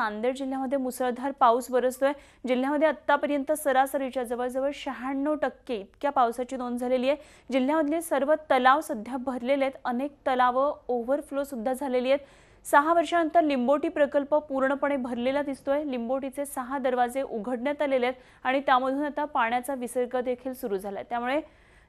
नांदेड जिल्ह्यामध्ये मुसळधार पाऊस बरसतोय। जिल्ह्यामध्ये आतापर्यंत सरासरीच्या जवळजवळ 96% इतक्या पावसाची नोंद झालेली आहे। जिल्ह्यामधले सर्व तलाव सध्या भरलेले आहेत। अनेक तलाव ओव्हरफ्लो सुद्धा झालेली आहेत। 6 वर्षांनंतर लिंबोटी प्रकल्प पूर्णपणे भरलेला दिसतोय। लिंबोटीचे 6 दरवाजे उघडण्यात आलेले आहेत आणि त्यामधून आता पाण्याचा विसर्ग देखील सुरू झालाय। त्यामुळे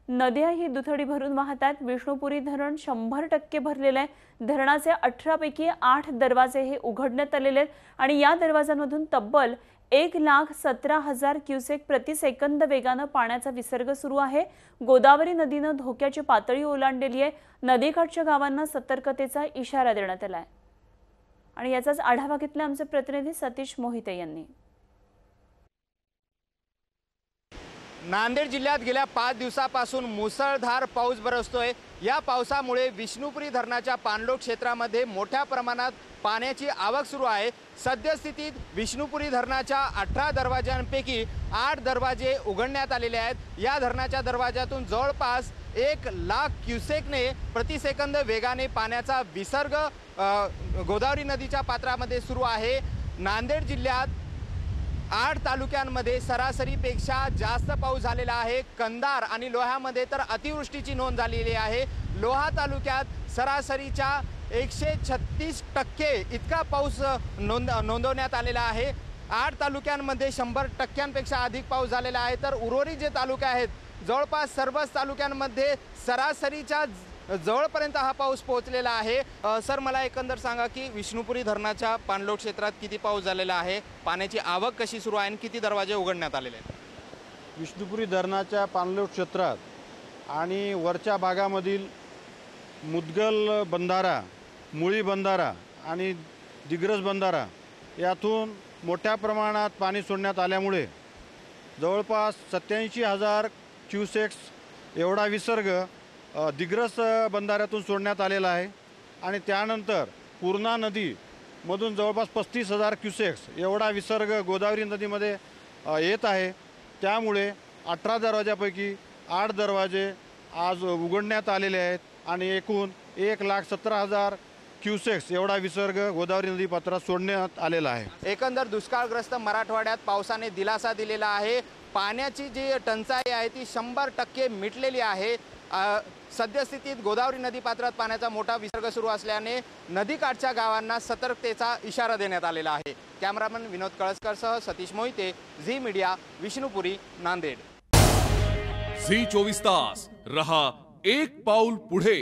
नद्या ही दुथडी भरून वाहतात। विष्णुपुरी धरण 100% भरलेले आहे। धरणाचे 18 पैकी 8 दरवाजे हे उघडण्यात आलेले आहेत आणि या दरवाजांमधून तब्बल 1,17,000 क्युसेक प्रति सेकंद वेगाने पाण्याचा विसर्ग सुरू आहे। गोदावरी नदीने धोक्याची पातळी ओलांडलेली आहे। नदीकाठच्या गावांना सतर्कतेचा इशारा देण्यात आला आहे आणि याचाच आढावा घेतला आमचे प्रतिनिधी सतीश मोहिते यांनी। नांदेड जिल्ह्यात गेल्या 5 दिवसापासून मुसळधार पाऊस बरसतोय। या पावसामुळे विष्णुपुरी धरणाच्या पाणलोट क्षेत्रामध्ये मोठ्या प्रमाणात पाण्याची आवक सुरू आहे। सद्यस्थितीत विष्णुपुरी धरणाच्या 18 दरवाजांपैकी 8 दरवाजे उघडण्यात आलेले आहेत। या धरणाच्या दरवाजातून जवळपास 1,00,000 क्युसेकने प्रति सेकंद वेगाने पाण्याचा विसर्ग गोदावरी नदीच्या पात्रामध्ये सुरू आहे। नांदेड जिल्ह्यात 8 तालुक्यांमध्ये सरासरीपेक्षा जास्त पाऊस झालेला आहे। कंधार आणि लोह्यामध्ये तर अतिवृष्टीची नोंद झालेली आहे। लोहा तालुक्यात सरासरीच्या 136% इतका पाऊस नोंदवण्यात आलेला आहे। 8 तालुक्यांमध्ये 100%पेक्षा अधिक पाऊस झालेला आहे। तर उर्वरित जे तालुके आहेत जवळपास सर्वच तालुक्यांमध्ये सरासरीच्या जवळपर्यंत हा पाऊस पोहोचलेला आहे। सर, मला एकंदर सांगा की विष्णुपुरी धरणाच्या पाणलोट क्षेत्रात किती पाऊस झालेला आहे, पाण्याची आवक कशी सुरू आहे आणि किती दरवाजे उघडण्यात आलेले आहेत? विष्णुपुरी धरणाच्या पाणलोट क्षेत्रात आणि वरच्या भागामधील मुदगल बंधारा, मुळी बंधारा आणि दिग्रस बंधारा यातून मोठ्या प्रमाणात पाणी सोडण्यात आल्यामुळे जवळपास 87,000 क्युसेक्स एवढा विसर्ग दिग्रस बंधाऱ्यातून सोडण्यात आलेला आहे आणि त्यानंतर पूर्णा नदीमधून जवळपास 35,000 क्युसेक्स एवढा विसर्ग गोदावरी नदीमध्ये येत आहे। त्यामुळे 18 दरवाजापैकी 8 दरवाजे आज उघडण्यात आलेले आहेत आणि एकूण 1,17,000 क्युसेक्स एवढा विसर्ग गोदावरी नदी पात्रात सोडण्यात आलेला आहे। एकंदर दुष्काळग्रस्त मराठवाड्यात पावसाने दिलासा दिलेला आहे। पाण्याची जी टंचाई आहे ती 100% मिटलेली आहे। सद्यस्थितीत गोदावरी नदी पात्रात पाण्याचा मोठा विसर्ग सुरू असल्याने नदीकाठच्या गावांना सतर्कतेचा इशारा देण्यात आलेला आहे। कॅमेरामन विनोद कळसकरसह सतीश मोहिते, झी मीडिया, विष्णुपुरी, नांदेड। झी 24 तास रहा एक पाऊल पुढे।